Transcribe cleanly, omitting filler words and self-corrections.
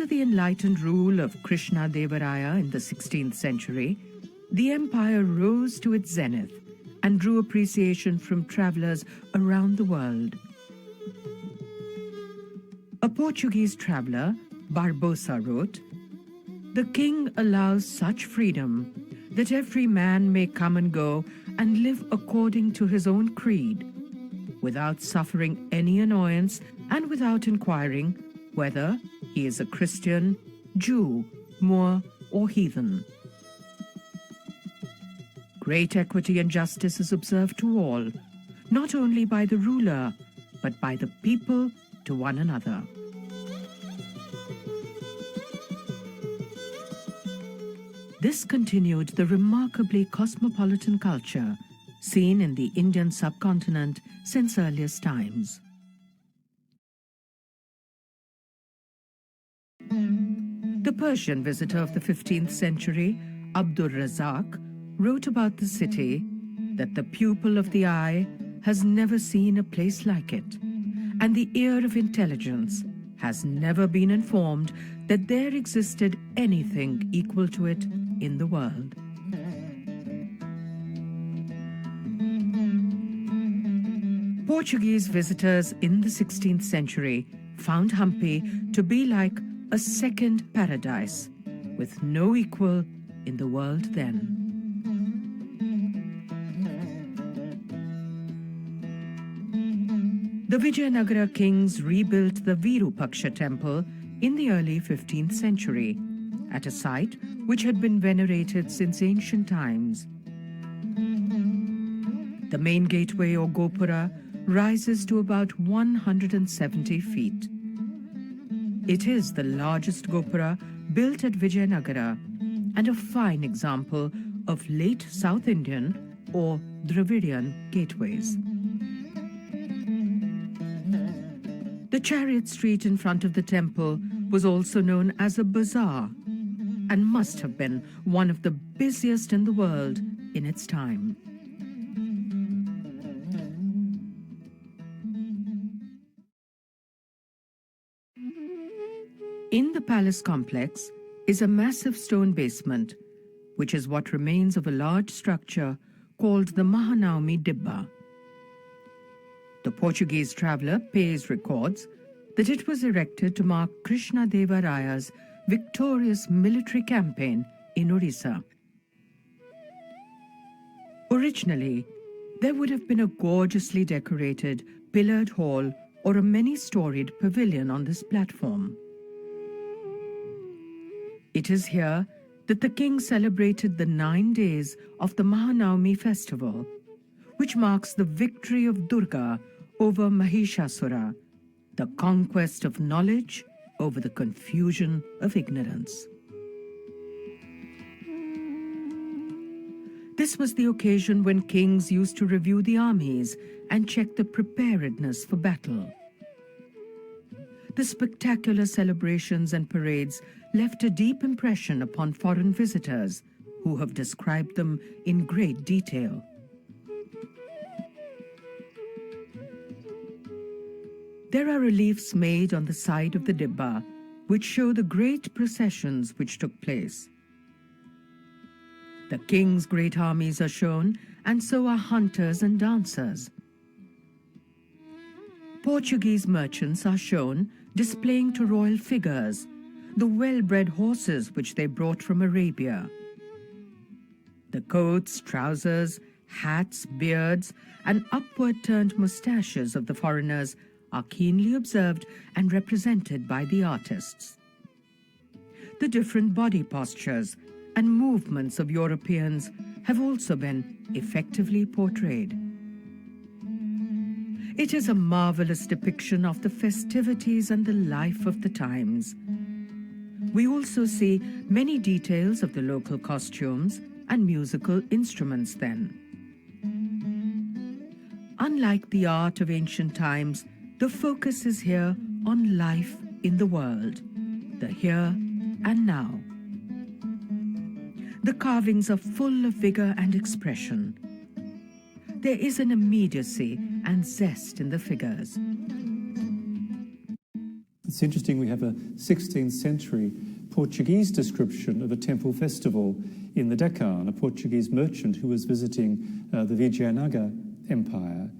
Under the enlightened rule of Krishna Devaraya in the 16th century, the empire rose to its zenith and drew appreciation from travelers around the world. A Portuguese traveler, Barbosa, wrote, "The king allows such freedom that every man may come and go and live according to his own creed, without suffering any annoyance and without inquiring whether he is a Christian, Jew, Moor, or heathen. Great equity and justice is observed to all, not only by the ruler, but by the people to one another." This continued the remarkably cosmopolitan culture seen in the Indian subcontinent since earliest times. The Persian visitor of the 15th century, Abdur Razak, wrote about the city that the pupil of the eye has never seen a place like it, and the ear of intelligence has never been informed that there existed anything equal to it in the world. Portuguese visitors in the 16th century found Hampi to be like a second paradise, with no equal in the world then. The Vijayanagara kings rebuilt the Virupaksha temple in the early 15th century, at a site which had been venerated since ancient times. The main gateway or Gopura rises to about 170 feet. It is the largest Gopura built at Vijayanagara and a fine example of late South Indian or Dravidian gateways. The chariot street in front of the temple was also known as a bazaar and must have been one of the busiest in the world in its time. In the palace complex is a massive stone basement, which is what remains of a large structure called the Mahanaumi Dibba. The Portuguese traveller Pays records that it was erected to mark Krishna Devaraya's victorious military campaign in Orissa. Originally, there would have been a gorgeously decorated pillared hall or a many-storied pavilion on this platform. It is here that the king celebrated the 9 days of the Mahanaumi festival, which marks the victory of Durga over Mahishasura, the conquest of knowledge over the confusion of ignorance. This was the occasion when kings used to review the armies and check the preparedness for battle. The spectacular celebrations and parades left a deep impression upon foreign visitors who have described them in great detail. There are reliefs made on the side of the Dibba which show the great processions which took place. The king's great armies are shown, and so are hunters and dancers. Portuguese merchants are shown displaying to royal figures the well-bred horses which they brought from Arabia. The coats, trousers, hats, beards, and upward-turned moustaches of the foreigners are keenly observed and represented by the artists. The different body postures and movements of Europeans have also been effectively portrayed. It is a marvelous depiction of the festivities and the life of the times. We also see many details of the local costumes and musical instruments then. Unlike the art of ancient times, the focus is here on life in the world, the here and now. The carvings are full of vigor and expression. There is an immediacy and zest in the figures. It's interesting, we have a 16th century Portuguese description of a temple festival in the Deccan, a Portuguese merchant who was visiting the Vijayanagara Empire.